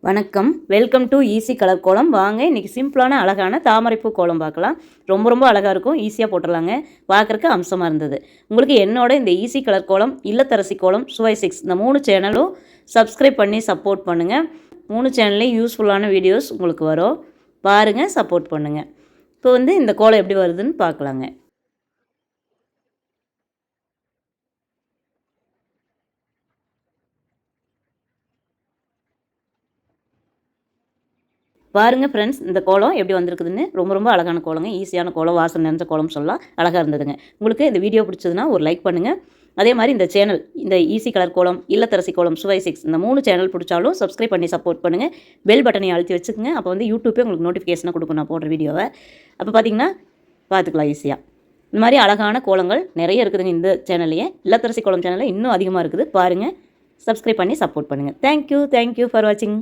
வணக்கம், welcome to easy colour கோலம். வாங்க இன்றைக்கி சிம்பிளான அழகான தாமரைப்பூ கோலம் பார்க்கலாம். ரொம்ப அழகாக இருக்கும், ஈஸியாக போட்டுடலாங்க. பார்க்குறக்கு அம்சமாக இருந்தது. உங்களுக்கு என்னோட இந்த ஈஸி கலர் கோலம், இல்லத்தரசி கோலம், சுவை 6 இந்த 3 சேனலும் சப்ஸ்கிரைப் பண்ணி சப்போர்ட் பண்ணுங்கள். 3 சேனல்லையும் யூஸ்ஃபுல்லான வீடியோஸ் உங்களுக்கு வரும், பாருங்கள், சப்போர்ட் பண்ணுங்கள். இப்போ இந்த கோலம் எப்படி வருதுன்னு பார்க்கலாங்க. பாருங்கள் ஃப்ரெண்ட்ஸ், இந்த கோலம் எப்படி வந்திருக்குதுன்னு. ரொம்ப அழகான கோலங்க, ஈஸியான கோலம், வாசனை நிறைஞ்ச கோலம் சொல்லலாம். அழகாக இருந்ததுங்க. உங்களுக்கு இந்த வீடியோ பிடிச்சதுன்னா ஒரு லைக் பண்ணுங்கள். அதே மாதிரி இந்த சேனல், இந்த ஈஸி கலர் கோலம், இல்லத்தரசி கோலம், சுவை 6 இந்த 3 சேனல் பிடிச்சாலும் சப்ஸ்கிரைப் பண்ணி சப்போர்ட் பண்ணுங்கள். பெல் பட்டனை அழுத்தி வச்சுக்கோங்க. அப்போ யூடியூப்பே உங்களுக்கு நோட்டிஃபிகேஷனாக கொடுக்கும் நான் போடுற வீடியோவை. அப்போ பார்த்தீங்கன்னா பார்த்துக்கலாம் ஈஸியாக. இந்த மாதிரி அழகான கோலங்கள் நிறைய இருக்குதுங்க இந்த சேனல்லையே. இல்லத்தரசி கோலம் சேனலில் இன்னும் அதிகமாக இருக்குது. பாருங்கள், சப்ஸ்கிரைப் பண்ணி சப்போர்ட் பண்ணுங்கள். தேங்க்யூ ஃபார் வாட்சிங்.